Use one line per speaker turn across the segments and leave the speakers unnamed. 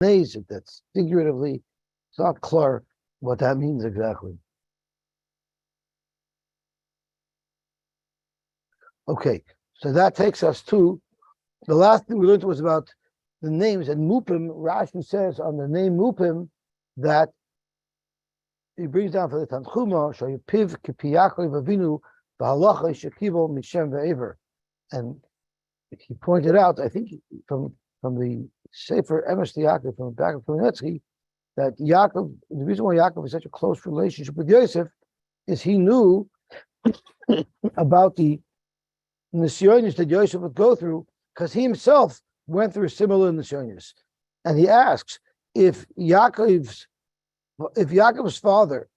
That's figuratively, it's not clear what that means exactly. Okay, so that takes us to the last thing we learned was about the names, and Mupim. Rashi says on the name Mupim that he brings down for the Tanchuma, Shayipiv Kipiyakov Avinu V'Halacha Shekivo Mishem Ve'ever, and he pointed out, I think from the Sefer Emes Yaakov from the back of Kamenetsky, that Yaakov, the reason why Yaakov has such a close relationship with Yosef is he knew about the nisyonis that Yosef would go through, because he himself went through similar nisyonis. And he asks if Yaakov's father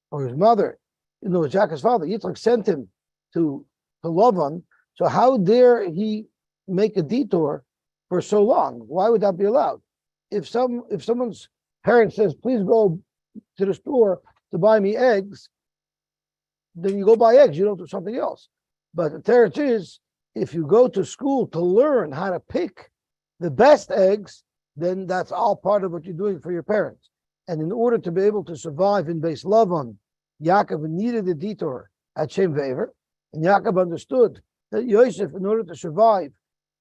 or his mother, Yaakov's father, Yitzchak sent him to Lavan, so how dare he make a detour for so long? Why would that be allowed? If someone's parent says, please go to the store to buy me eggs, then you go buy eggs, you don't do something else. But the teretz is, if you go to school to learn how to pick the best eggs, then that's all part of what you're doing for your parents. And in order to be able to survive in Beis Lavan, Yaakov needed a detour at Shem Ve'ever, and Yaakov understood that Yosef, in order to survive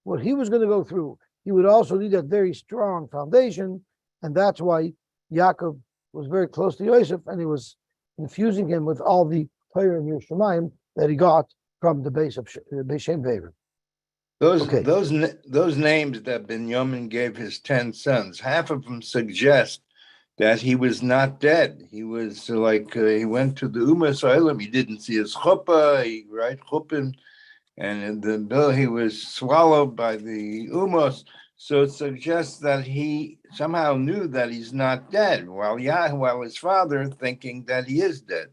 what he was going to go through, he would also need a very strong foundation, and that's why Yaakov was very close to Yosef, and he was infusing him with all the Torah and Yerushalayim that he got from the base of Beis Shem Ve'ever.
Those names that Binyamin gave his 10 sons, half of them suggest that he was not dead. He was like he went to the Umas Olam. He didn't see his chuppah. He chuppah, and in the bill he was swallowed by the Umos. So it suggests that he somehow knew that he's not dead, while his father thinking that he is dead.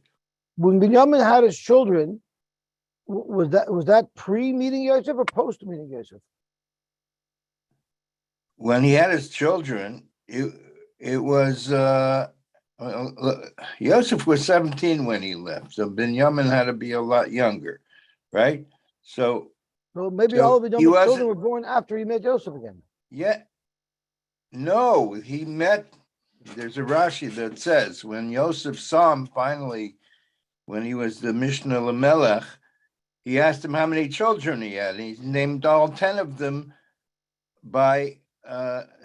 When Binyamin had his children, was that pre-meeting Yosef or post-meeting Yosef?
When he had his children, it was Yosef was 17 when he left, so Binyamin had to be a lot younger, right? So
maybe all of Binyamin's children were born after he met Yosef again.
Yeah, no, he met. There's a Rashi that says when Yosef saw him finally, when he was the Mishnah Lamelech, he asked him how many children he had. He named all 10 of them by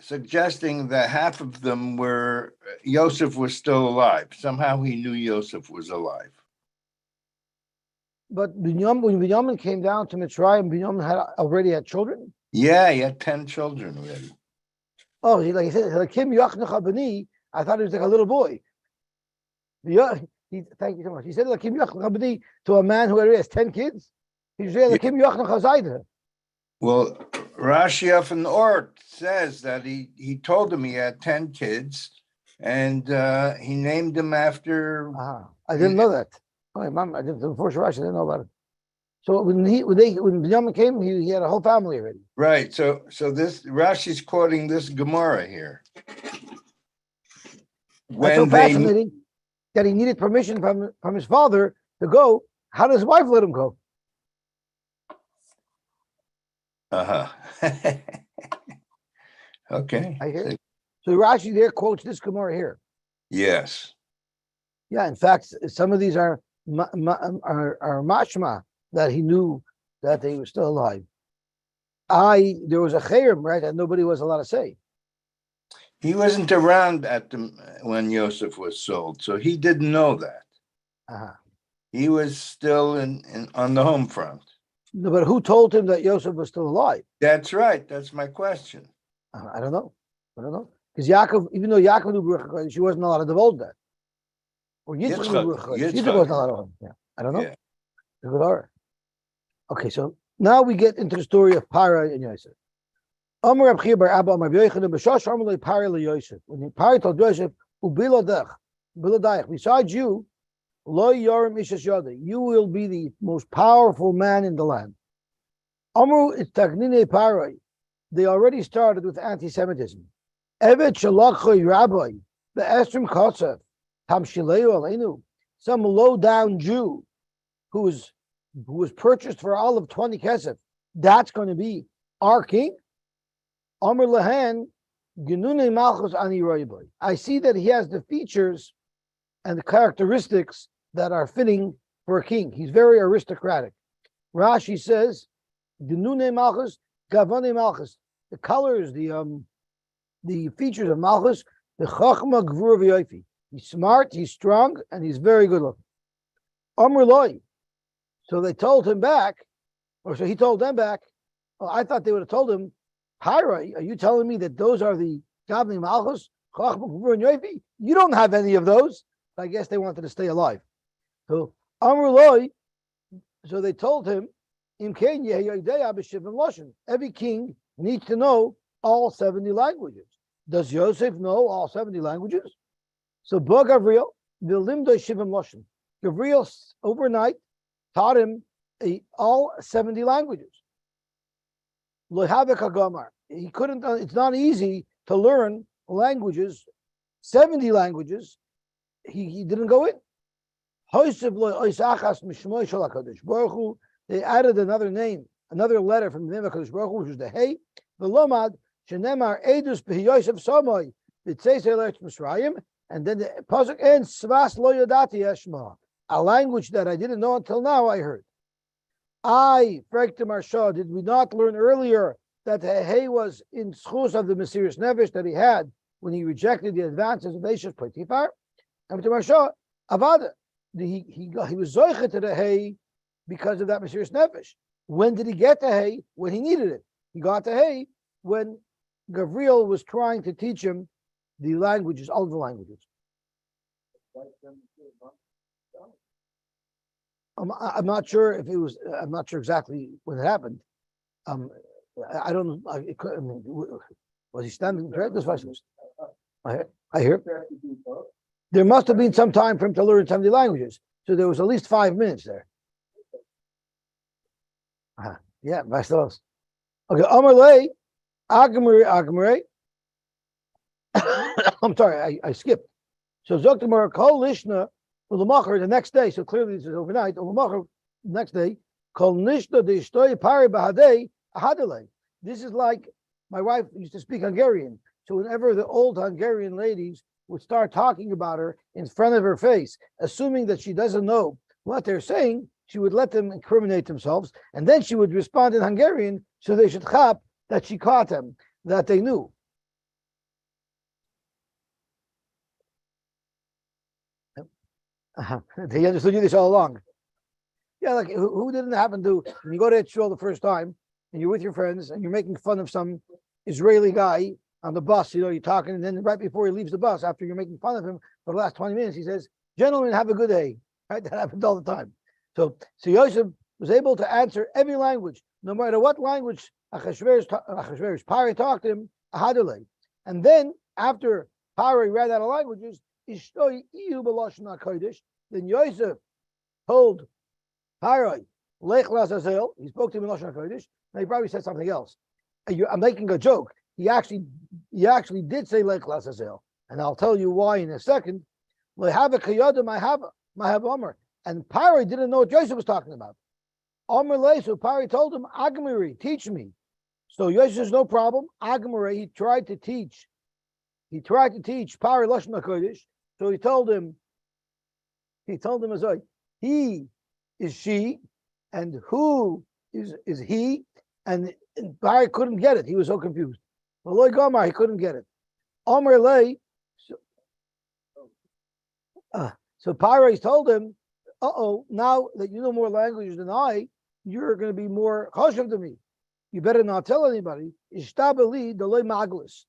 suggesting that half of them were Yosef was still alive. Somehow he knew Yosef was alive.
But when Binyamin came down to Mitzrayim, Binyamin already had children?
Yeah, he had 10 children already.
Oh, he said, Hakim Yachnach Bani. I thought he was like a little boy. Thank you so much. He said Hakim Yachnach Bani to a man who already has 10 kids. He said Hakim Yachnach Hazayda.
Well, Rashi of an Ort says that he told him he had 10 kids, and he named them after.
I didn't know that. Oh, Mom, I didn't. Before Rashi, I didn't know about it. So when Binyamin came, he had a whole family already.
Right. So this Rashi's quoting this Gemara here.
That's so fascinating that he needed permission from his father to go. How does his wife let him go?
Okay.
I hear it. So Rashi there quotes this Gemara here.
Yes.
Yeah. In fact, some of these are mashma that he knew that they were still alive. There was a chayrim, right, that nobody was allowed to say.
He wasn't around when Yosef was sold, so he didn't know that. He was still on the home front.
No, but who told him that Yosef was still alive?
That's right. That's my question.
I don't know. Because Yaakov, even though Yaakov knew Baruch HaKodesh, she wasn't allowed to divulge that. Or Yitzchak knew Baruch HaKodesh. Yitzchak wasn't allowed to. Yeah, I don't know. Yeah. Okay, so now we get into the story of Pari and Yosef. When Pari told Yosef, besides you, you will be the most powerful man in the land. They already started with anti-Semitism. Some low-down Jew who was purchased for all of 20 kesef, that's going to be our king. Amr Lahan, Genune Malchus Ani Roiboy. I see that he has the features and the characteristics that are fitting for a king. He's very aristocratic. Rashi says, Genune Malchus, Gavane Malchus. The colors, the features of Malchus, the Chachma Gvur V'Yofi. He's smart, he's strong, and he's very good looking. Amr Loi. So they told him back, or so he told them back. Oh, I thought they would have told him, Hira, are you telling me that those are the Gavne Malchus, Chachma Gvur and Yofi? You don't have any of those. I guess they wanted to stay alive. So Amr Loi, so they told him, every king needs to know all 70 languages. Does Yosef know all 70 languages? So Bo Gavriel, Gavriel overnight taught him all 70 languages. He couldn't, it's not easy to learn languages, 70 languages. He didn't go in. They added another name, another letter from the name of HaKadosh Baruch Hu, which was the Hey, the Lomad, Shenemar Edus B'Yosef Somoy, B'Tzeisei L'Eretz Mitzrayim, and then the pasuk ends Svas Lo Yodati Eshma, a language that I didn't know until now. I heard. Frektim Arsha, did we not learn earlier that the Hey was in schus of the Mesiris Nevish that he had when he rejected the advances of Eishes Potifar? And to Marsha, Avada, he was zoichet to the Hey because of that Mesiris Nefesh. When did he get the Hay? When he needed it. He got the Hay when Gavriel was trying to teach him the languages, all the languages. I'm not sure if it was. I'm not sure exactly when it happened. I don't know. Was he standing right? I hear. There must have been some time for him to learn 70 languages. So there was at least 5 minutes there. Yeah, Vastalos. Okay, Amarle, Agamre. I'm sorry, I skipped. So Zoktamar Kol Lishna Ulamacher the next day. So clearly this is overnight. Ulamacher next day. Kol Nishna de Shtoi Pari Bahadei Ahadale. This is like my wife used to speak Hungarian. So whenever the old Hungarian ladies would start talking about her in front of her face, assuming that she doesn't know what they're saying, she would let them incriminate themselves, and then she would respond in Hungarian, so they should chap that she caught them, that they knew. They understood you this all along. Yeah, like who didn't happen to, when you go to Israel the first time, and you're with your friends, and you're making fun of some Israeli guy on the bus, you're talking, and then right before he leaves the bus, after you're making fun of him for the last 20 minutes, he says, "Gentlemen, have a good day." Right? That happens all the time. So Yosef was able to answer every language, no matter what language Achashverosh Pari talked to him, Ahadule. And then after Pari ran out of languages, then Yosef told Pari, Lech Lazazel, he spoke to him in Lashon HaKodesh, and he probably said something else. I'm making a joke. He actually did say Lech Lazazel, and I'll tell you why in a second. And Pari didn't know what Yosef was talking about. So Pari told him, Agmiri, teach me. So Yosef says, no problem. Agmiri, he tried to teach Pari Lashon HaKodesh. So he told him as well, he is she, and who is he, and Pari couldn't get it. He was so confused. Maloi Gomar, he couldn't get it. Omer Lei, so Pari told him, now that you know more languages than I, you're going to be more choshev to me. You better not tell anybody. Ishtabeli delay maglis.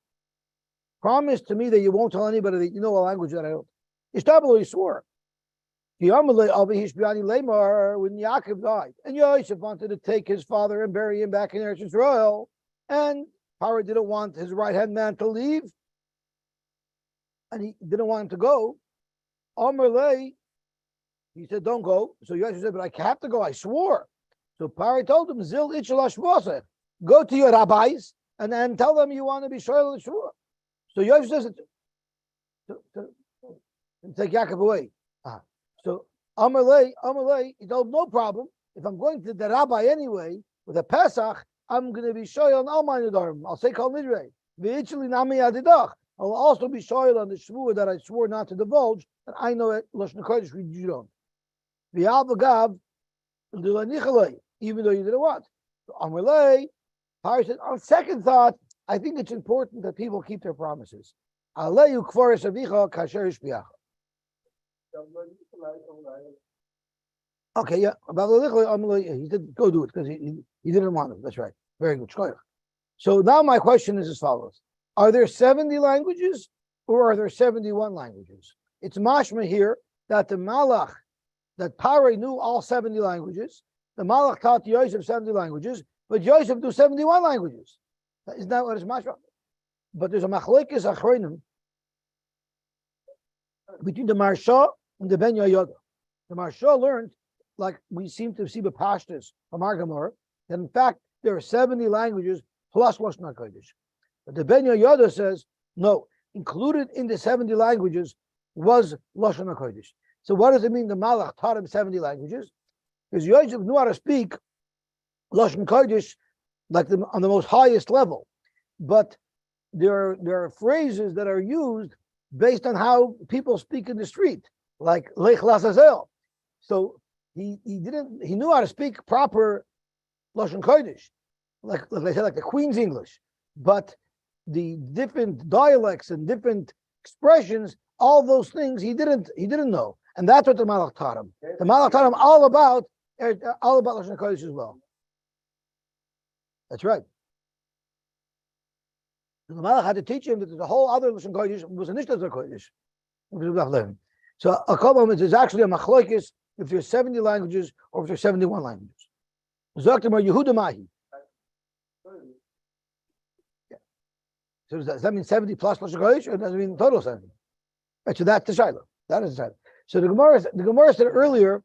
Promise to me that you won't tell anybody that you know a language that I don't. Ishtabeli, he swore. When Yaakov died, and Yosef wanted to take his father and bury him back in Eretz Yisrael, and Pari didn't want his right-hand man to leave, and he didn't want him to go. Omerlei, he said, don't go. So Yosef said, but I have to go. I swore. So Pari told him, Zil Ichelash Moshe, go to your rabbis and tell them you want to be Shoel Shua. So Yosef says, take Yaakov away. So Amalei, he told him, no problem. If I'm going to the rabbi anyway, with a Pesach, I'm going to be Shoel and all my Nedarim. I'll say Kol Nidrei. V'itchli nami yadidach. I will also be shoyl on the shvua that I swore not to divulge, that I know it, Lashon HaKodesh, you don't. V'al v'gav, even though you didn't want. Amalei, Pari said, on second thought, I think it's important that people keep their promises. Aleyu kvaris avicha kasher ishpiach. Okay, yeah. He said, go do it because he didn't want it. That's right. Very good. So now my question is as follows. Are there 70 languages or are there 71 languages? It's mashma here that the Malach, that Pari knew all 70 languages. The Malach taught Yosef 70 languages, but Yosef knew 71 languages. Isn't that what it's mashma? But there's a machlekes achronim between the Marsha and the Ben Yoda. The Marsha learned, like we seem to see the Pashtas from our Gemara, that in fact there are 70 languages plus Lashon HaKodesh. But the Ben Yoda says, no, included in the 70 languages was Lashon HaKodesh. So what does it mean the Malach taught him 70 languages? Because Yosef knew how to speak Lashon HaKodesh like on the most highest level. But there are phrases that are used based on how people speak in the street, like Lech Lazazel. So he knew how to speak proper Lashon Kodesh, like they said, like the Queen's English. But the different dialects and different expressions, all those things he didn't know, and that's what the Malach taught him. The Malach taught him all about Lashon Kodesh as well. That's right. The Malach had to teach him that there's a whole other Lashon Kodesh was a Nishtas Kodesh. So a couple is actually a machlokes if there's 70 languages or if there's 71 languages. Zaktimar Yehuda Mahi. So does that mean 70 plus Lashon Kodesh, or does it mean total 70? Right, so that's the Shiloh. That is the Shiloh. So the Gemara said earlier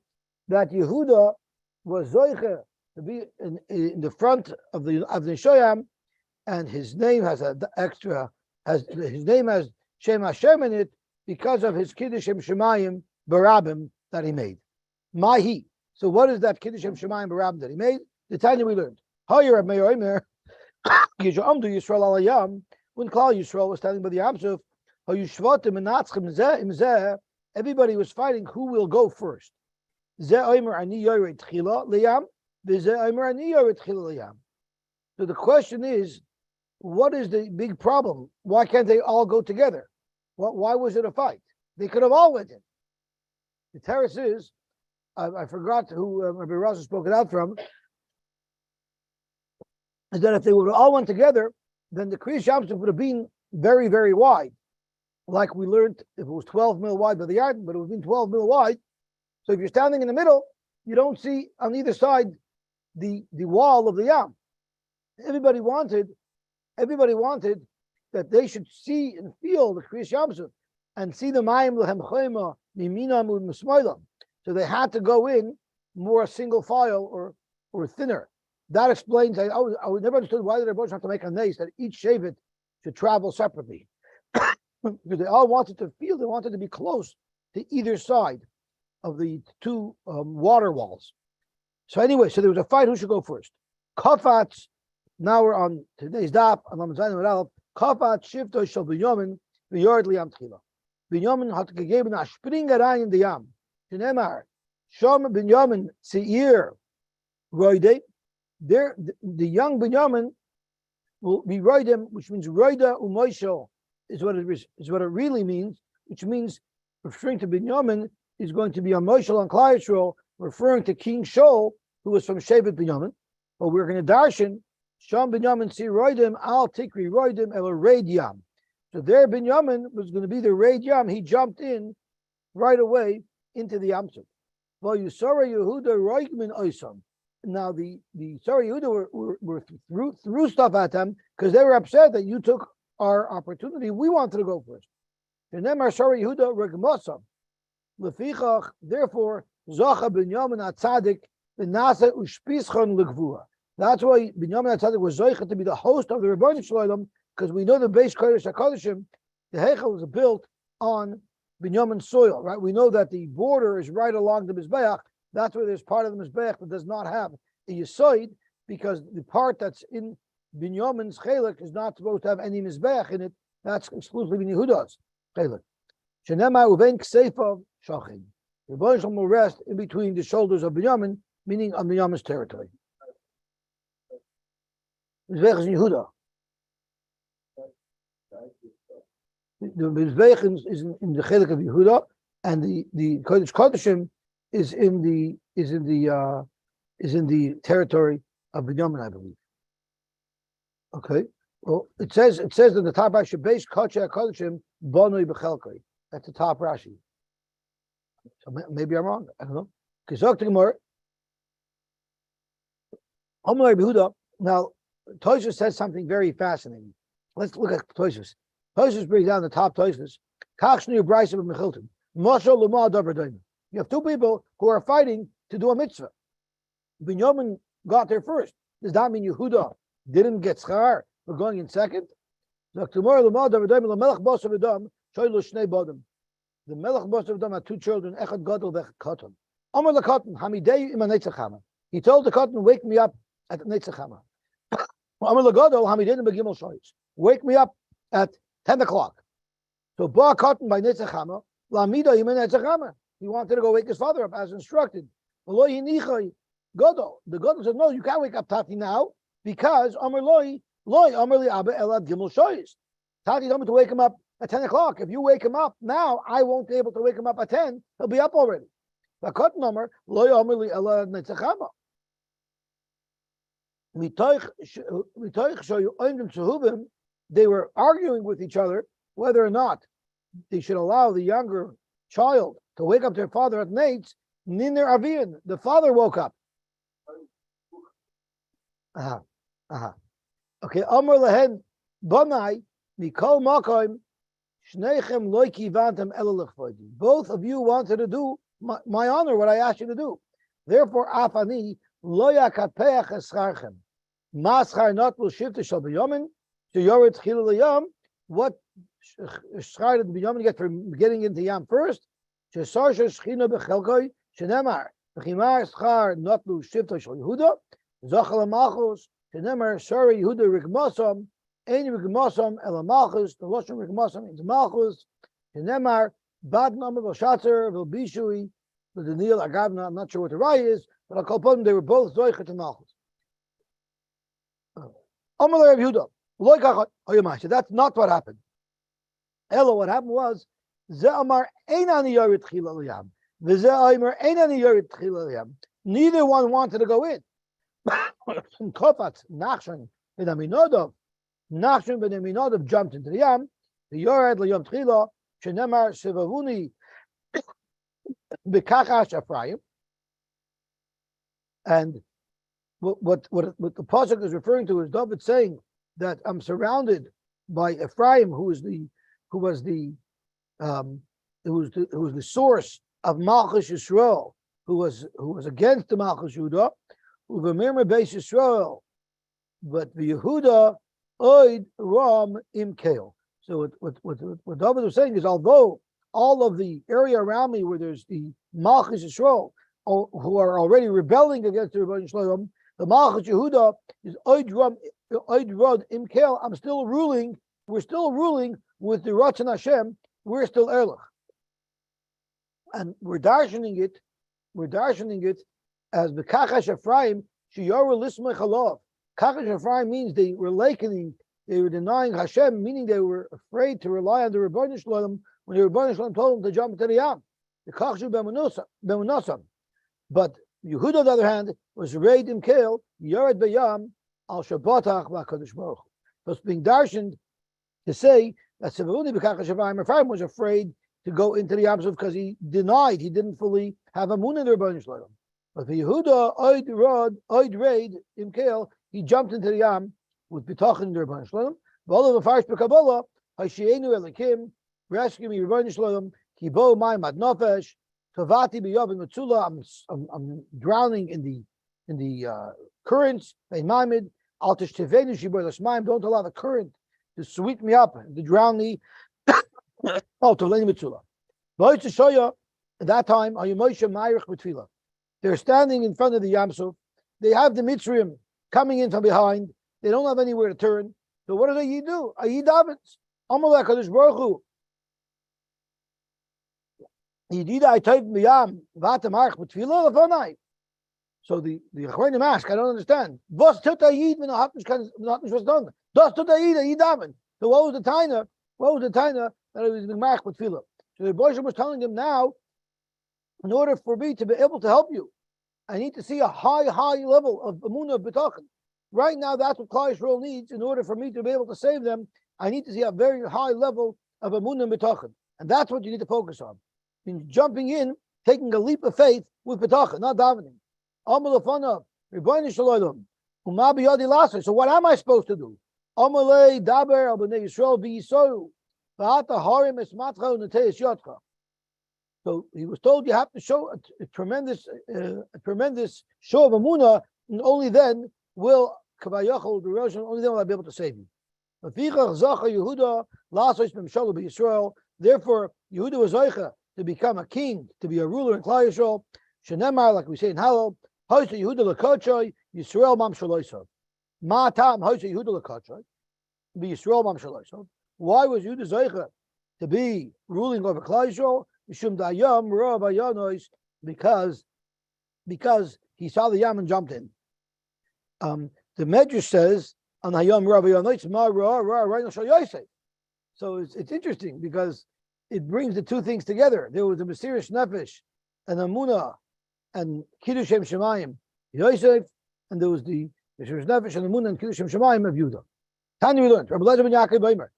that Yehuda was Zoiche to be in the front of the Shoyam, and his name has his name has Shem Hashem in it because of his Kiddushim Shemayim Barabim that he made. Mahi. So what is that Kiddushim Shemayim Barabim that he made? The Tanya we learned. Hayer Meir Omer Yisrael Alayam, when Klal Yisrael was standing by the Yamsuf, everybody was fighting who will go first. So the question is, what is the big problem? Why can't they all go together? Why was it a fight? They could have all went in. The terrace is, I forgot who Rabbi Raza spoke it out from, is that if they would have all went together, then the Kriyas Yamsuf would have been very, very wide. Like we learned, if it was 12 mil wide by the yard, but it would have been 12 mil wide. So if you're standing in the middle, you don't see on either side the wall of the Yam. Everybody wanted that they should see and feel the Kriyas Yamsuf and see the Mayim Lehem Chayma Miminam U'Mismoilam. So they had to go in more single file or thinner. That explains. I never understood why the Rebbe have to make a nace that each shevet should travel separately, because they all wanted to feel. They wanted to be close to either side of the two water walls. So anyway, so there was a fight. Who should go first? Kafats. Now we're on today's daf. Kafat shifto shel Binyamin v'yord liyam tchila. Binyamin hat gegeben a Springerei in the Yam. Shneimar Shom Binyamin Seir Roide. There, the young Binyamin will be Roidim, which means Roida Umoishel is what it really means, which means referring to Binyamin is going to be a Moishel on Klal Yisrael, referring to King Shaul, who was from Shevet Binyamin. But we're going to darshan Shom Binyamin Si Roidim Al Tikri Roidim El Raid Yam. So there Binyamin was going to be the Raid Yam. He jumped in right away into the Yamsuf. Well, Yusara Yehuda Roigmin Oisam. Now the Sorry Yehuda were threw stuff at them because they were upset that you took our opportunity. We wanted to go first. Sorry Yehuda Regmosam. Lefichach, therefore, Zacha Binyamin Atzadik Benasa Ushpischon Legvua. That's why Binyamin Atzadik was Zoicha to be the host of the Rebbeinu Shalom, because we know the base Kodesh HaKodeshim, the Heichel was built on Binyamin's soil, right? We know that the border is right along the Mizbeach. That's where there's part of the Mizbeach that does not have a Yosy, because the part that's in Binyamin's chelik is not supposed to have any mizbeach in it. That's exclusively Yehuda's chelik. Shenema uvein kseifa shachin. The Rebbeinu Shalom will rest in between the shoulders of Binyamin, meaning on Binyamin's territory. Mizbeach is in Yehuda. The Mizbeach is in the chelik of Yehuda, and the Kodesh Kodeshim is in the territory of Binyamin, I believe. Okay. Well, it says in the top Rashi, Beis Kodesh Kodeshim Bonoi Bechelkoi. That's the top Rashi. So maybe I'm wrong. I don't know. Kizok Gemara. Omar Behuda. Now, Tosfos says something very fascinating. Let's look at Tosfos. Tosfos brings down the top Tosfos. Kachshnu Brisa of Mechilton. Moshe Luma Davar Daima. You have two people who are fighting to do a mitzvah. Binyamin got there first. Does that mean Yehuda didn't get schar for going in second? The Melech Bos of Adam, the Melech Bos of Adam had two children, Echad Gadol v'Echad Katan. Amar LaKatan, Hamidei Ima Netzachama. He told the Katan, wake me up at Netzachama. Amar LaGadol, Hamidei Ima Gimel Shoyis. Wake me up at 10 o'clock. So Ba Katan by Netzachama, Lamida Ima Netzachama. He wanted to go wake his father up as instructed. The Gadol said, no, you can't wake up Tati now because Amar Loi Amar Li Abba Elad Gimel Shoyis. Tati told me to wake him up at 10 o'clock. If you wake him up now, I won't be able to wake him up at 10. He'll be up already. Vakot Amar Loi Amar Li Elad Netzachama. They were arguing with each other whether or not they should allow the younger child to wake up their father at night. Niner Avian, the father woke up. Okay, Amar Lehen Banai Mikol Makoim Shneichem Loi Kivantem Elelechvodi. Both of you wanted to do my honor, what I asked you to do. Therefore, Afani Lo Yakapeach Escharchem. Maschar not will shift to Shal B'Yomin to Yored Chilul Yam. What schar did B'Yomin get for getting into Yam first? Shesar Shechina Bechelkoi Shenemar B'Chimar Schar not will shift to Shal Yehuda. Zachal Malchus Shenemar Sorry Yehuda Rigmosam Ein Rigmosam Elamalchus. The Lashon Rigmosam means Malchus. Shenemar Bad Namar V'Shatzer V'Bishui V'Daniel Agavna. I'm not sure what the right is, but I'll call upon them. They were both Zoichet and Malchus. Amalei Rav Yehuda, Loi Kachot Oyamai. So that's not what happened. Elo, what happened was Ze Amar Einani Yored Chila Liyam. V'Ze Amar Einani Yored Chila Liyam. Neither one wanted to go in. Kofat Nachshon ben Aminodov. Nachshon ben Aminodov jumped into the Yam. The Yored Liyam Chila Shenemar Shevavuni B'Kachash Ephraim. And what the pasuk is referring to is David saying that I'm surrounded by Ephraim, who was the source of Malchus Yisrael, who was against the Malchus Yehuda, Uvemirma Beis Yisrael, but the Yehuda oid ram im kale. So what David was saying is, although all of the area around me where there's the Malchus Yisrael who are already rebelling against the Rebbeinu Shalom, the Malchus Yehuda is oid rod im kale. I'm still ruling. We're still ruling with the Ratzon Hashem. We're still Erlich, and we're darshaning it as the Kachash Ephraim Shiyora Lismei Chalav. Kachash Ephraim means they were likening, they were denying Hashem, meaning they were afraid to rely on the Rebbeinu Shalom when the Rebbeinu Shalom told them to jump into the Yam. The Kachshu Bemunasam. But Yehuda, on the other hand, was Reid im Kale, Yored B'Yam, Al Shabbatach V'HaKadosh Baruch Hu. So it's being darshaned to say that Sevavuni B'Kachash Ephraim was afraid to go into the Yam Suf because he didn't fully have a moon in the Rebbeinu Shalom. But for Yehuda, Oid Reid im Kale, he jumped into the Yam with B'tachin in the Rebbeinu Shalom. V'olo V'farsh B'Kabbalah, Hashienu Elikim, rescue me, Rebbeinu Shalom, Kibo Mayim Ad Nofesh, Tavati B'Yavim Matzula, I'm drowning in the currents. Don't allow the current to sweep me up, to drown me. Oh, Tavleni Matzula. At that time, they're standing in front of the Yam Suf. They have the Mitzrayim coming in from behind. They don't have anywhere to turn. So what does a Yid do? A Yid davens. Amalek Kadosh Baruch Hu. Yidida I type miyam v'atamarch b'tfilah lefanai. So the Achronim ask, I don't understand. Was tut a Yid when a hapnish was done? Das tut a Yid daven. So what was the taina? What was the taina that it was b'march b'tfilah? So the Bosham was telling him now, in order for me to be able to help you, I need to see a high level of emunah b'tachin. Right now, that's what Klal Yisrael needs in order for me to be able to save them. I need to see a very high level of emunah b'tachin, and that's what you need to focus on. In jumping in, taking a leap of faith with b'tachin, not davening. So what am I supposed to do? So he was told you have to show a tremendous show of emunah, and only then will Kavayachol the Rosh, only then will I be able to save you. Therefore, Yehuda was Zoicha to become a king, to be a ruler in Klal Yisrael. Shenemar, like we say in Hallel, Hoysa Yehuda Lekochoy, Yisrael Mam Shaloisa. Ma Tam Hoysa Yehuda Lekochoy, be Yisrael Mam Shaloisa. Why was Yehuda Zoicha to be ruling over Klal Yisrael? Mishum Dayam Rav Ayanois, because he saw the Yam and jumped in. The Medrash says on Hayom Rav Ayanois Ma Ra Reino Shal Yosy. So it's interesting because it brings the two things together. There was a mysterious nefesh and Amunah and Kiddush Shem Shemayim Yosef, and there was the mysterious nefesh and Amunah and Kiddush Shem Shemayim of Yudah. Tanya we learned. Rabbi Lezer ben Yaakov Beimer.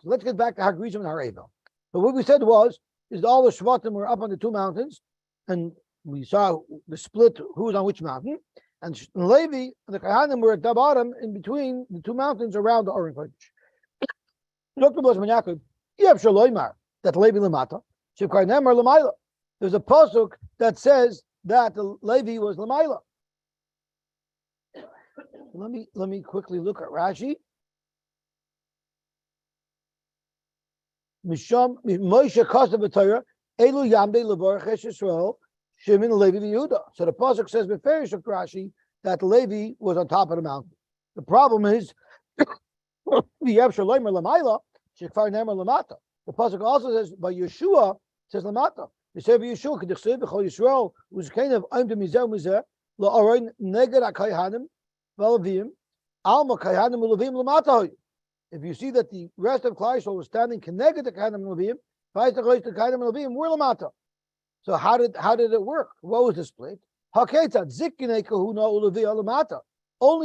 Let's get back to Hagrizim and Haravel. But what we said is all the Shvatim were up on the two mountains, and we saw the split who was on which mountain. And Levi and the Kohanim were at the bottom in between the two mountains around the Oren Kodesh. That Levi Lamata. There's a pasuk that says that the Levi was Lamaila. Let me quickly look at Rashi. Moshe Kostav B'Torah Elu Yamde Levarach Yisrael Shimon Levi Yehuda. So the pasuk says beferish of Rashi that Levi was on top of the mountain. The problem is the Yevshaloimer Lamaila Shekfar Nemer Lamata. The pasuk also says by Yeshua says Lamata. They say by Yeshua K'dichsev B'Chol Yisrael was kind of I'm the Mizeh Mizeh LaOrein Neged HaKayhanim V'Levim Alma Kayhanim V'Levim Lamata. If you see that the rest of Klal Yisrael was standing connected to Kayhanim Levim, the Kayhanim Levim were Lamata. So how did it work? What was the split? Only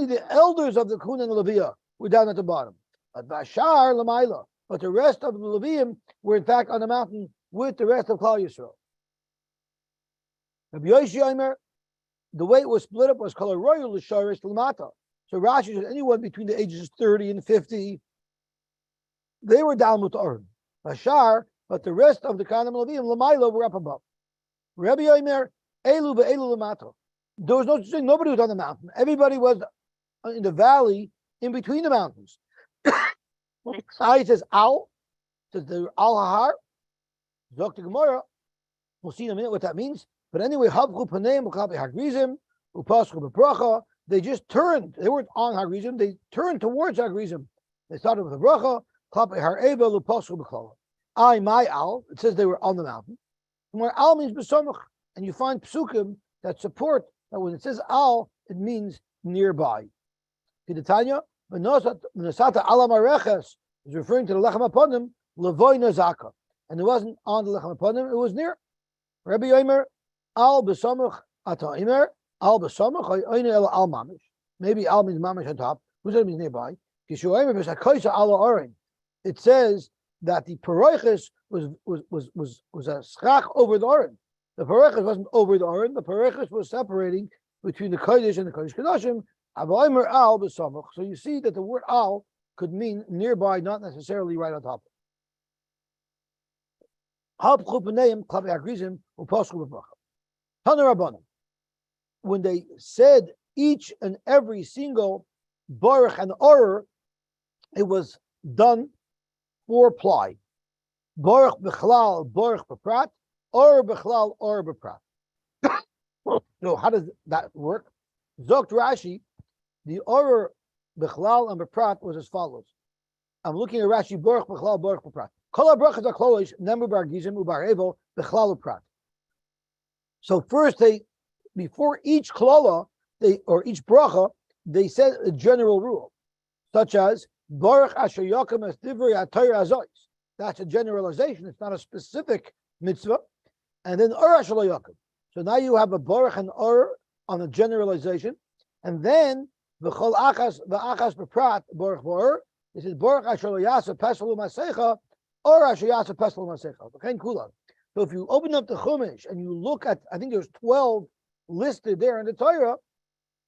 the elders of the Kahuna and the Leviyah were down at the bottom. But the rest of the Levim were in fact on the mountain with the rest of Klal Yisrael. Rabbi Yosy Omer, the way it was split up was called royal l'sharish l'mata. So Rashi said anyone between the ages of 30 and 50, they were down with the Oren. Bashar, but the rest of the Kahana and Levim, Lamaila, were up above. Rabbi Omer, Elu be'elu l'mata. There was no such thing. Nobody was on the mountain. Everybody was in the valley in between the mountains. Sai says Al, says the Al Hahar. Zok Gemara. We'll see in a minute what that means. But anyway, Habchu Paneim Ukapi Hagrizim Upaschu Bebracha. They just turned. They weren't on Hagrizim. They turned towards Hagrizim. They started with a bracha. Klapi Hareva Upaschu Beklala. I my Al. It says they were on the mountain. And where Al means Besamach, and you find psukim that support that when it says Al, it means nearby. Tanya, Nasata Alam Areches is referring to the Lechem Aponim, Levoy Nazaka. And it wasn't on the Lechem Aponim, it was near. Rabbi Omer, Al Besamach Ata Imer, Al Besamach, Oine El Al Mamish. Maybe Al means Mamish on top. Who said it means nearby? Kishu Omer Besakoisa Al Oren. It says that the Paroiches was a schach over the Oren. The Paroiches wasn't over the Oren. The Paroiches was separating between the Kodesh and the Kodesh Kodashim. Avoimer Al Besamach. So you see that the word Al could mean nearby, not necessarily right on top. When they said each and every single Baruch and Oror, it was done for ply. Baruch Bechlal, Baruch Beprat, Or Bechlal, Or Beprat. So how does that work? Zokt Rashi, The order Bechlal and Beprat was as follows. I'm looking at Rashi Baruch Bechlal Baruch Beprat. Kol habrachas haklolish nemar bar gizim ubar evel Bechlal Beprat. So first before each klola, or each bracha, they said a general rule, such as Baruch Asher Yakim Es Divrei HaTorah Azois. That's a generalization. It's not a specific mitzvah. And then Ur Asher Lo Yakim. So now you have a Baruch and Ur on a generalization, and then V'chol Achas Beprat Baruch V'Ur. This is Baruch Asher Lo Yasa Pesel U'Masecha Ur Asher Yasa Pesel U'Masecha. V'chein Kula. So if you open up the Chumash and you look at, I think there's 12 listed there in the Torah,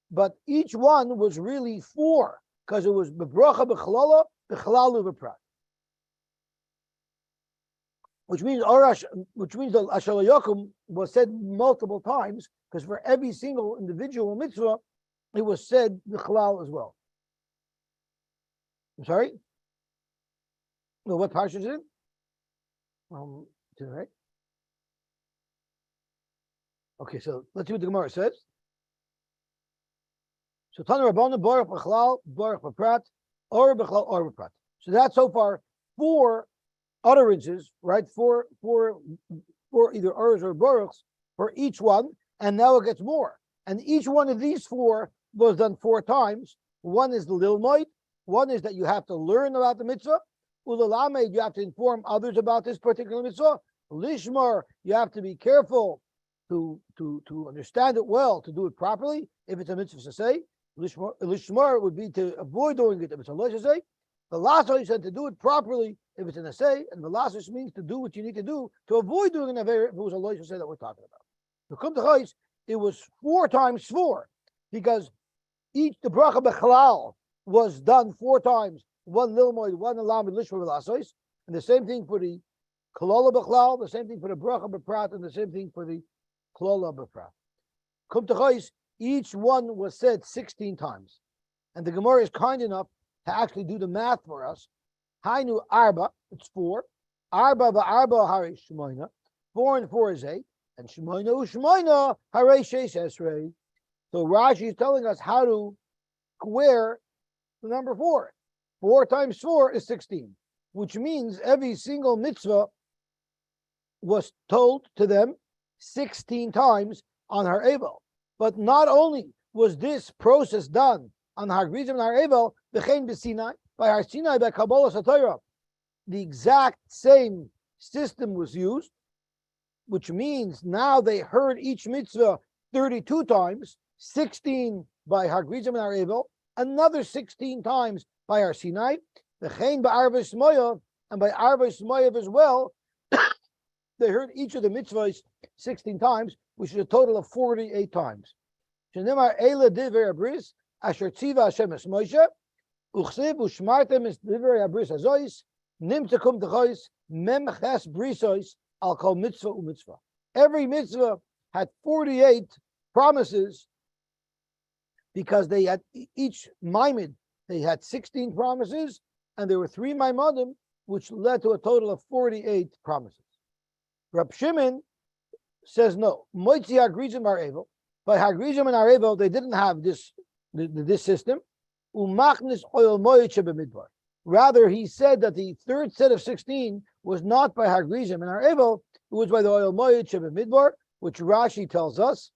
but each one was really 4, because it was Bebracha Bechlala, Bechlalu Beprat. Which means the Asher Lo Yakum was said multiple times, because for every single individual mitzvah, it was said Bechlal as well. I'm sorry? Well, what parsha is it? Right? Okay, so let's see what the Gemara says. So Tana Rabbana Baruch Bechlal, Baruch Beprat, Or Bechlal, Or Beprat. So that's so far 4 utterances, right? 4 either Urs or Baruchs for each one, and now it gets more. And each one of these 4 was done 4 times. One is the Lilmoid, one is that you have to learn about the mitzvah. Ulalamed, you have to inform others about this particular mitzvah. Lishmar, you have to be careful to understand it well, to do it properly, if it's a mitzvah to say. Lishmar would be to avoid doing it if it's a lois to say. The last one, he said to do it properly if it's an assay, and the last means to do what you need to do to avoid doing an aver if it was a lois to say that we're talking about. To come to Chais, it was 4 times 4, because the bracha bechlal was done 4 times, 1 lilmoid, 1 alamed lishma v'lasois, and the same thing for the kolola bechlal, the same thing for the bracha beprat, and the same thing for the klola beprat. Come to Chais, each one was said 16 times, and the Gemara is kind enough to actually do the math for us. Hainu arba, it's 4. Arba va'arba hari shmoina. 4 and 4 is 8. And shmoina u'shmoina hari sheis esrei. So Rashi is telling us how to square the number 4. 4 times 4 is 16, which means every single mitzvah was told to them 16 times on Har Evel. But not only was this process done on Har Grizim and Har Evel, b'chein b'Sinai, by Har Sinai, by Kabbalah Satayra, the exact same system was used, which means now they heard each mitzvah 32 times, 16 by Har Grizim and Har Evel, another 16 times by Har Sinai, b'chein b'Arvei Shmoyav, and by Arvei Shmoyav as well. They heard each of the mitzvahs 16 times, which is a total of 48 times. Shenemar Eila Divrei Abris, Asher Tziva Hashem Es Moshe, Uchsiv Ushmartem Es Divrei Abris Azois, Nimtekum Dechois, Mem Ches Brisois, Al Kol Mitzvah U'Mitzvah. Every mitzvah had 48 promises, because they had each maimed, they had 16 promises, and there were 3 maimadim, which led to a total of 48 promises. Rab Shimon says no. Moitzi Hagrizim Har Evel. By Hagrizim and Har Evel, they didn't have this system. Umachnis oil moitze b'midbar. Rather, he said that the 3rd set of 16 was not by Hagrizim and Har Evel, it was by the oil moitze b'midbar, which Rashi tells us.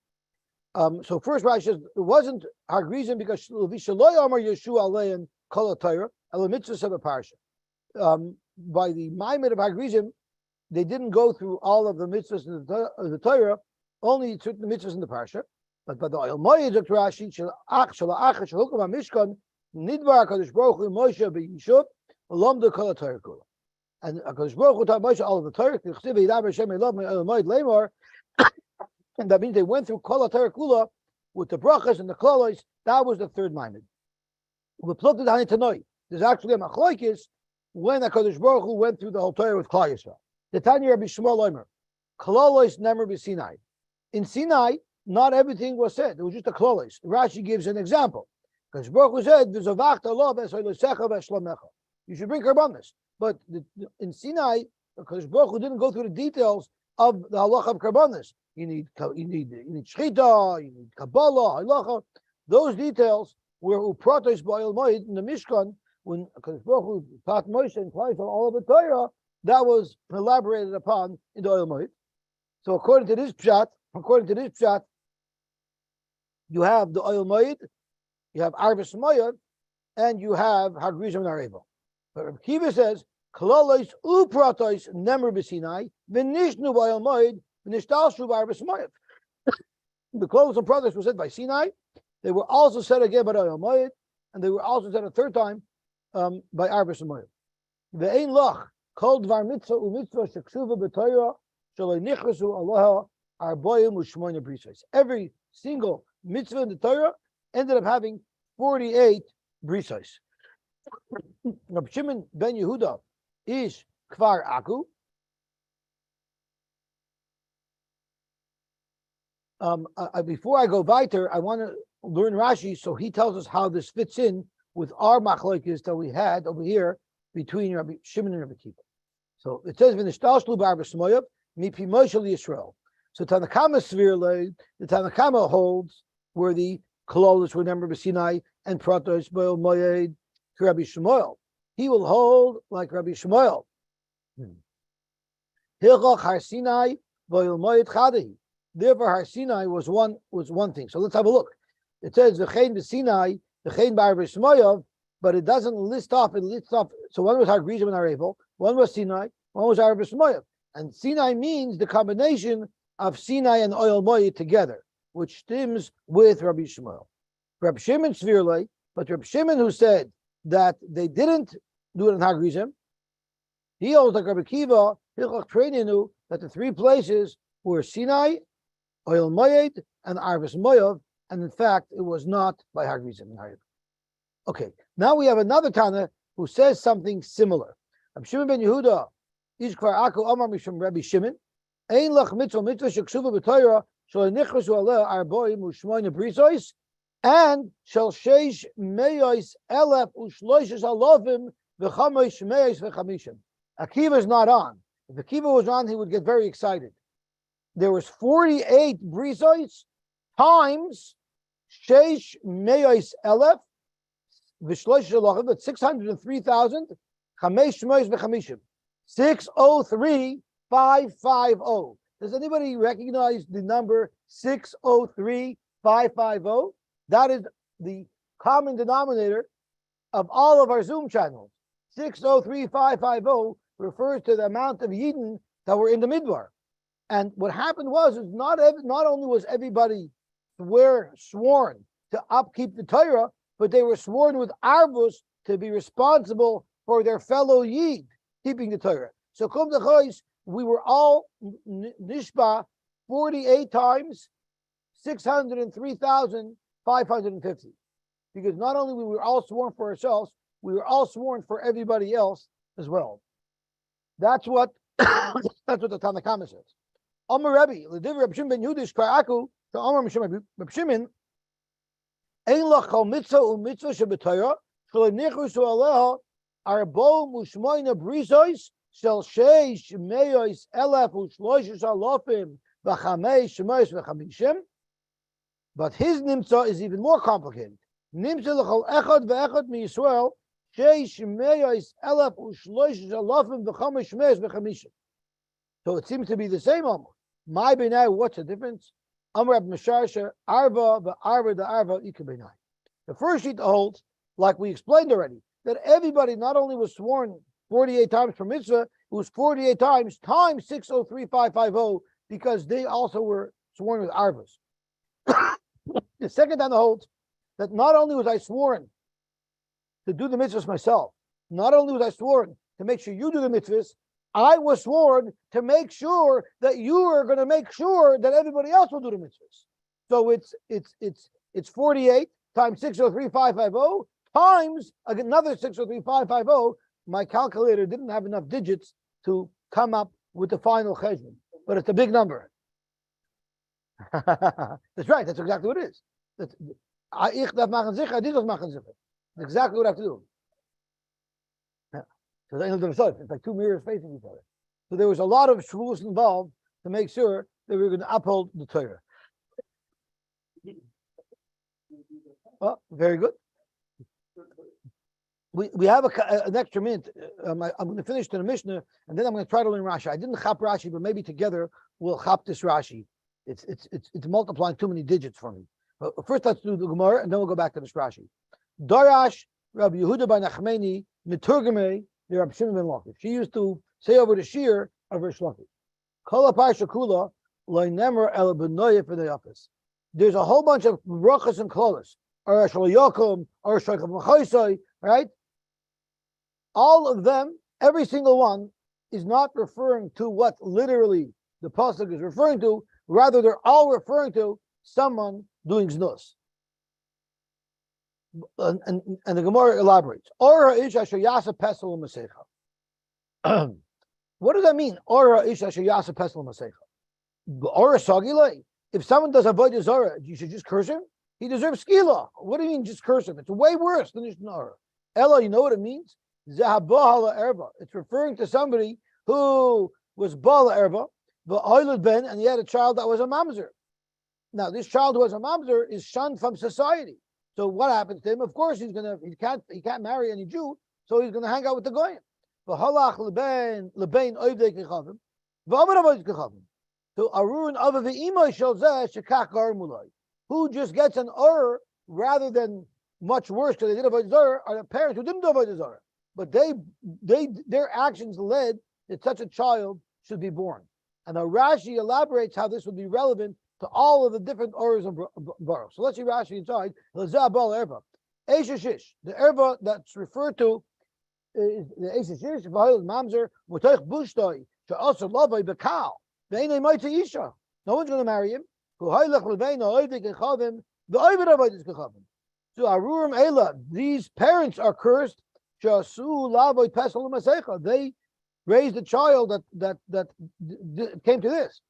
So first Rashi says it wasn't Hagrizim because Vishaloi Amar Yeshua Alein Kol HaTorah El Mitzvah Seba Parsha. By the Maimed of Hagrizim, they didn't go through all of the mitzvahs of the Torah, only certain mitzvahs in the parsha. But by the oil moed of Rashi, shalach shalhukum hamishkan nidbar Hakadosh Baruch Hu Moshe b'Yishub alomdu kol haTorah kula. And Hakadosh Baruch Hu taught Moshe all of the Torah. Chsiv v'yidaber Hashem elov me'oil moed lemor, and that means they went through kol haTorah kula with the brachas and the klolos. That was the 3rd maimed. We plugged it down into Tanoi. There's actually a machlokes when Hakadosh Baruch Hu went through the whole Torah with Klal Yisrael. The Tanya Rabbi Shmuel Omer, Klolos nemer b'Sinai. In Sinai, not everything was said. It was just a klolos. Rashi gives an example. Because Baruch Hu said, "V'zavachta lo v'esoylosecha v'eshlomecha." You should bring karbanos. But in Sinai, because Baruch Hu didn't go through the details of the halacha of karbanos. You need shchita, you need kabbalah, halacha. Those details where Upratos Ba'il Moed in the Mishkan, when Kadosh Baruch Hu taught Moshe and Klai all of the Torah, that was elaborated upon in the Oil Moed. So according to this pshat, you have the Oil Moed, you have Arvis Moed, and you have Hagrizim Nareva. But Reb Kiva says, Klolos Upratos Nemer B'Sinai, V'nishnu Ba'il Moed, V'nishtalshu B'Arvis Moed. The Klolos and Pratos were said by Sinai. They were also said again by Oil Moed, and they were also said a third time by Arvis Moed. Ve'ein loch kol dvar mitzvah u'mitzvah sheksuva b'Torah shaloi nichrasu aloha arboim u'shmoina brisos. Every single mitzvah in the Torah ended up having 48 brisos. Reb Shimon ben Yehuda is Kfar Aku. Before I go weiter, I want to learn Rashi, so he tells us how this fits in with our machlokes that we had over here between Rabbi Shimon and Rabbi Kiva. So it says, "V'nishtalshlu b'Arvis Moed mipi Moshe Yisrael." So Tanakama Svirle, the Tanakama holds where the Klolos were numbered by Sinai and Pratos Ba'il Moed to Rabbi Shmuel. He will hold like Rabbi Shmuel. Hilchach Har Sinai Ba'il Moed Chadahi. Therefore, Har Sinai was one thing. So let's have a look. It says V'chein b'Sinai, V'chein b'Arvis Moed, but it doesn't list off. It lists off. So one was Har Grizim and Har Evel, one was Sinai, one was Arvis Moed. And Sinai means the combination of Sinai and Oil Moed together, which stems with Rabbi Shmuel. Rabbi Shimon Svirle, but Rabbi Shimon who said that they didn't do it in Har Grizim, he holds like Rabbi Kiva, Hilchach Treininu, that the three places were Sinai, Oil Moed, and Arvis Moed, and in fact, it was not by Har Grizim and Har Evel. Okay, now we have another Tana who says something similar. Rabbi Shimon ben Yehuda, Ish Kfar Aku Amar Mishum Rabbi Shimon, Ein lach mitzvah sheksuva b'Torah shel nichrasu aleh arboim u'shmoina brisos, and shel sheish meyos elef u'shloishes alofim v'chamesh meyos v'chamishim. Akiva is not on. If Akiva was on, he would get very excited. There was 48 brisos times sheish meyos elef v'shloishes alofim, that's 603,000. Chamesh meyos v'chamishim. 603,550. Does anybody recognize the number 603,550? That is the common denominator of all of our Zoom channels. 603,550 refers to the amount of Yidden that were in the Midbar. And what happened was not only was everybody sworn to upkeep the Torah, but they were sworn with Arvus to be responsible for their fellow Yid keeping the Torah. So Kum Dechois, we were all Nishba 48 times 603,550. Because not only we were all sworn for ourselves, we were all sworn for everybody else as well. That's what the Tanakama says. Amar Rebbe, L'div Reb Shimon ben Yehuda Shkar to Amar Reb Shimon, Ein lach kol mitzvah u'mitzvah sheb'Torah shelo nichrusu aleha arbo mushmoina brisos shel sheish meyos elef u'shloishes alofim v'chamesh shemeyos v'chamishim. But his nimtza is even more complicated. Nimtza l'chol echad ve'echad miYisrael sheish meyos elef u'shloishes alofim v'chamesh shemeyos v'chamishim. So it seems to be the same almost. My b'nai, what's the difference? Amar Reb Misharsha arba v'arba da'arba ikabinai. The first sheet holds, like we explained already, that everybody not only was sworn 48 times for mitzvah, it was 48 times 603,550 because they also were sworn with arvas. The second time holds that not only was I sworn to do the mitzvahs myself, not only was I sworn to make sure you do the mitzvahs, I was sworn to make sure that you are going to make sure that everybody else will do the mitzvahs. So it's 48 times 603,550 times another 603,550. My calculator didn't have enough digits to come up with the final cheshbon, but it's a big number. That's right. That's exactly what it is. That's exactly what I have to do. So it's like two mirrors facing each other. So there was a lot of shvuos involved to make sure that we were going to uphold the Torah. Oh, very good. we have an extra minute. I'm going to finish the Mishnah, and then I'm going to try to learn Rashi. I didn't chap Rashi, but maybe together we'll chap this Rashi. It's multiplying too many digits for me. But first, let's do the Gemara, and then we'll go back to this Rashi. Darash Rabbi Yehuda bar Nachmani miturgame the Rabbi Shimon ben Lakish. She used to say over the shir of her Lakish. Kol parsha kula lo nemer el benoye for the office. There's a whole bunch of brachas and klolos. Or shal yakum, or shaykham machaysai, right? All of them, every single one, is not referring to what literally the pasuk is referring to. Rather, they're all referring to someone doing znus. And the Gemara elaborates. Ora ish asher yasa pesel u'masecha. What does that mean? Ora ish asher yasa pesel u'masecha. Ora sagilei. If someone does avodah zarah, you should just curse him. He deserves skila. What do you mean just curse him? It's way worse than Ora. Ella, you know what it means? Zahabahala erba. It's referring to somebody who was bala erba, but oiled ben, and he had a child that was a mamzer. Now, this child who was a mamzer is shunned from society. So what happens to him? Of course, he can't marry any Jew, so he's gonna hang out with the goyim. V'halach lebein oivdei kechavim, v'amar avodah kechavim. So arun ava v'imay shel zeh shekach gar mulai. Who just gets an rather than much worse because they did avodah zarah are the parents who didn't do avodah zarah, but their actions led that such a child should be born. And now Rashi elaborates how this would be relevant to all of the different oros of Baruch. So let's see Rashi inside. The erva that's referred to is the Eshishish, Vahil Mamzer, Mutach Bushtoi, also Lavai Bekal. No one's going to marry him. So Arurim Ela, these parents are cursed. They raised a child that came to this.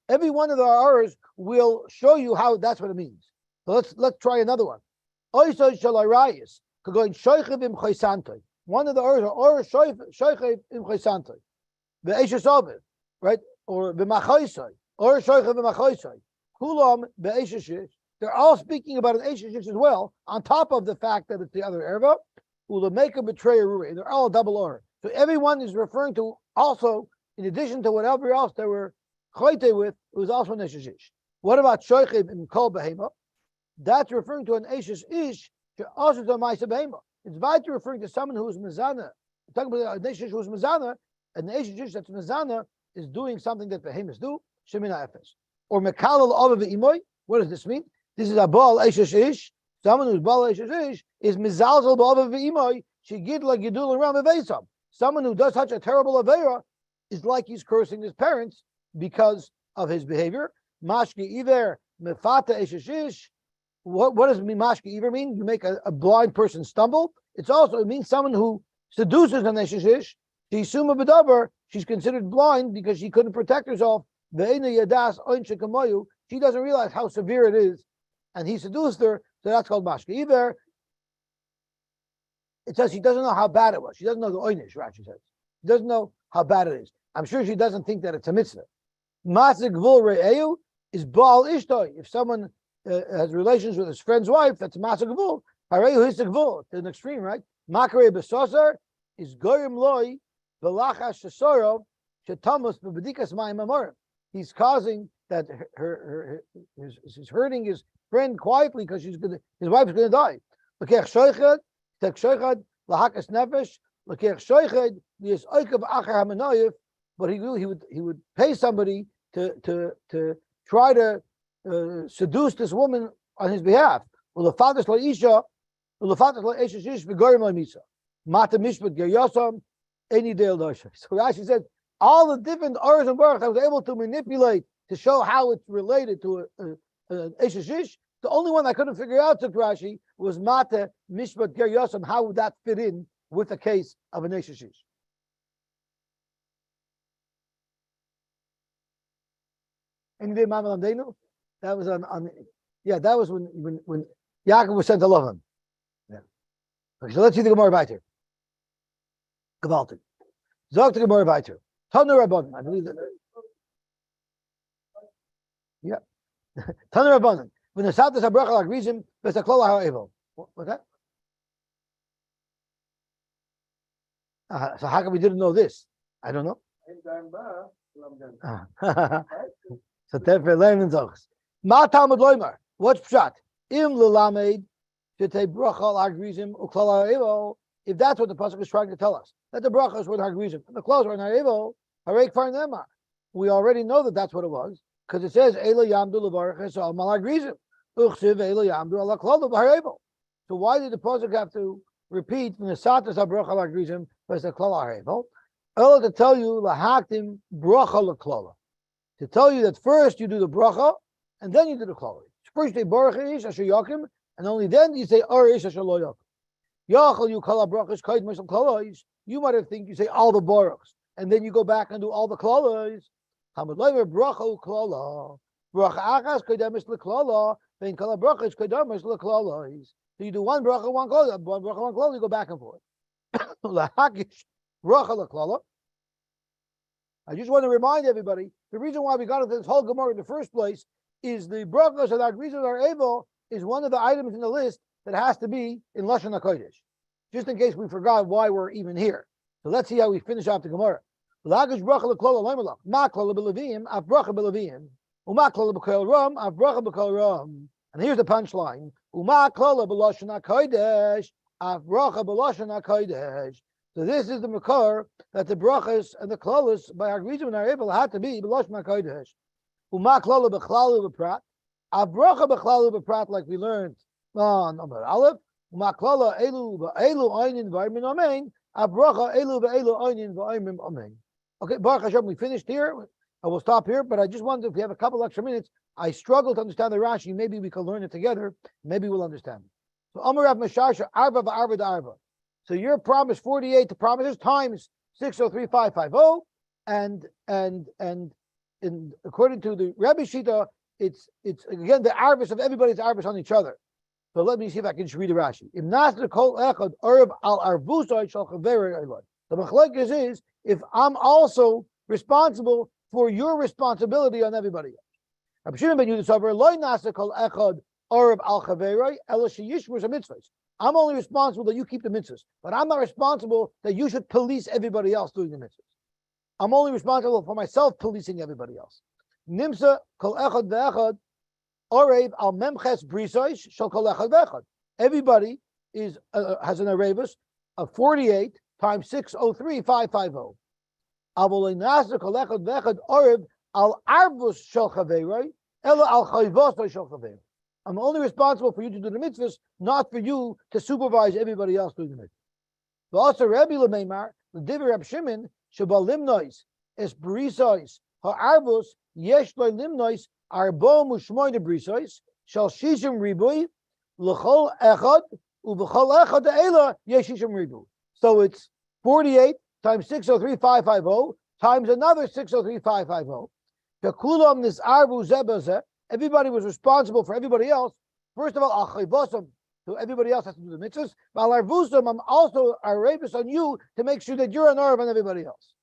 Every one of the hours will show you how that's what it means. So let's try another one. One of the hours are shoichev im chaysantai, ve'eshes right? Or b'machaysai, or shoichev b'machaysai. Kulam be'eshes. They're all speaking about an eshes as well, on top of the fact that it's the other erva. Ula make a betrayer. They're all double or. So everyone is referring to also, in addition to whatever else they were chayte with, it was also an eshes. What about shoichev in kol behema? That's referring to an eshes ish. Also to ma'isa behema. It's vital referring to someone who's mezana. We're talking about an eshes who's mezana, and the eshes that's mezana is doing something that behemoths do. Shemina efes or mekalal ava ve'imoy. What does this mean? This is a baal eshes ish. Someone who's baal eshes ish is mizalzel ba'ava ve'imoy. She gid like gidul around v'veisam. Someone who does such a terrible avera is like he's cursing his parents because of his behavior. Mashki iver mefata eshes ish. What does mashki iver mean? You make a blind person stumble. It means someone who seduces an eshes ish. She's suma b'davar. She's considered blind because she couldn't protect herself. She doesn't realize how severe it is, and he seduced her. So that's called mashki iver. It says she doesn't know how bad it was. She doesn't know the oynish. Rashi says she doesn't know how bad it is. I'm sure she doesn't think that it's a mitzvah. Masik vul re'eu is baal ishtoi. If someone has relations with his friend's wife, that's masik vul. Hareu hisik vul to an extreme, right? Makare besosar is goyim loy v'lachas shesoro shetamus b'bedikas ma'im amorim. He's causing that he's hurting his friend quietly because his wife's going to die. L'kech shoiched, tek shoiched, lahakas nefesh, l'kech shoiched, li'es oikav achar hamanoyev, but he would pay somebody to try to seduce this woman on his behalf. Ulefatas la'isha, ulefatas la'isha shish v'gorim la'misa. Mata mishpat geryosam, any deal dosha. So Rashi said, all the different Oros and Baruch I was able to manipulate to show how it's related to an Eshes. The only one I couldn't figure out, took Rashi, was Mata Mishpat Ger Yosam. How would that fit in with the case of an Eshes? Any day Mama Lamdeinu? That was on that was when Yaakov was sent to Lavan. Yeah. Okay, so let's see the Gemara weiter. Gewaltig. Zog the Gemara weiter. Tanu Rabbanan. I believe that. Yeah. Tanu Rabbanan. When the Sotah Sabracha like reason, there's a klala ha'evil. What's that? So how come we didn't know this? I don't know. So therefore, learning zochs. Ma Talmud loimer. What's pshat? Im lelamed shetei bracha al hagrizim uklal ha'evo. If that's what the pasuk is trying to tell us, that the bracha is with hagrizim and the klalos are in ha'evo, harei kfar nemar. We already know that that's what it was because it says Ela Yamdu Levarach Esau Mal Hagrizim Uchsiv Ela Yamdu Ala Klalo B'Harevel. So why did the pasuk have to repeat from the Sotah Bracha Al Hagrizim versus the Klala Harevel? Ela to tell you Lahaktim Bracha LaKlala. To tell you that first you do the bracha and then you do the klala. First you say Baruch Ish Asher Yakim and only then you say Ar Ish Asher Lo Yakim. Yachal you kala brachas kaid mishal klalos. You might have think you say all the baruchs and then you go back and do all the klalos. Hamad leimer bracha klala. Bracha achas kaidamis leklala. Then kala brachas kaidamis leklalos. So you do one bracha, one klala, one bracha, one klala. You go back and forth. Lahakish bracha leklala. I just want to remind everybody the reason why we got into this whole Gemara in the first place is the brachas and our reason our evil is one of the items in the list that has to be in Lashon HaKodesh, just in case we forgot why we're even here. So let's see how we finish off the Gemara. Lahakish bracha leklala leimelach ma klala b'levim af bracha b'levim uma klala b'kol ram af bracha b'kol ram. And here's the punchline: uma klala b'Lashon HaKodesh af bracha b'Lashon HaKodesh. So this is the makar that the brachas and the klalos by Hagrizim and Ha'evel had to be b'Lashon HaKodesh. Uma klala b'chlalu b'prat, av bracha b'chlalu b'prat, like we learned on Amar Aleph. Uma klala elu b'elu einin v'aymin amein, av bracha elu b'elu einin v'aymin amein. Okay, Baruch Hashem, we finished here. I will stop here, but I just wanted, if we have a couple extra minutes, I struggle to understand the Rashi. Maybe we can learn it together. Maybe we'll understand it. So Amar Rav Meshasha arba v'arba d'arba. So your promise 48, the promises times 603550, and according to the Rebbe Shita, it's again the arbus of everybody's arbus on each other. So let me see if I can just read the Rashi. Im nasr kol echad arb al arvusay shal chaver elad. The machlokes is if I'm also responsible for your responsibility on everybody else. Rabbi Shimon ben Yehuda Savar loy nasr kol echad arb al chaver ela sheyishmur mitzvahs. I'm only responsible that you keep the mitzvahs, but I'm not responsible that you should police everybody else doing the mitzvahs. I'm only responsible for myself policing everybody else. Nimsa kol echad ve'echad orev al memches brisoish shal kol echad ve'echad. Everybody is has an arevus of 48 times 603550. Avol nasa kol echad ve'echad orev al arbus shal chaveroi ela al chayvos shal chaveroi. I'm only responsible for you to do the mitzvahs, not for you to supervise everybody else doing the mitzvahs. But also, Rabbi Lemeimar, the Divrei Rab Shimon, Shabal Limnois, Es Brisois, Ha'arbus, Yesh Lo Limnois, Arbo Mushmoyne Brisois, Shal Shishim Ribui, L'chol Echad, U'B'chol Echad Eila, Yesh Shishim Ribu. So it's 48 times 603550 times another 603550. Kekulam Nis Arbu Zebazeh. Everybody was responsible for everybody else. First of all, so everybody else has to do the mitzvahs. But I'm also arabus on you to make sure that you're an arv on everybody else.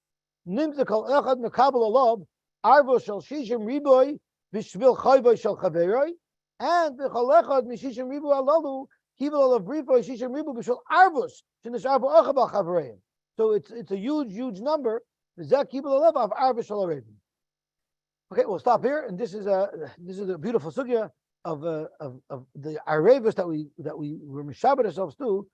Nimzakal echad mekabel alav arvo shel shishim riboy b'shvil chayvoy shel chaveroi and b'chol echad mishishim riboy alalu kibel alav riboy shishim riboy b'shvil arvos shenish arvo echad b'al chavereim. So it's a huge number. V'zeh kibel alav av arvos shel arevim. Okay, we'll stop here, and this is a beautiful sugya of the arevus that we were mishabed ourselves to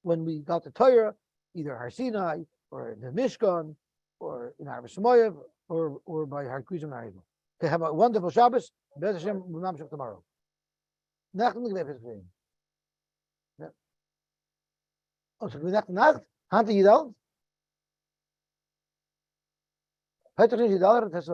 when we got the Torah, either Har Sinai or in the Mishkan or in Har Shemoyev or by Har Krizim Ha'evel. Okay, have a wonderful Shabbos. Bez Hashem, we'll mamshach tomorrow. Nacht Miglef is for him. Oh, so we Nacht? Hante Yidal? Heute ist Yidal,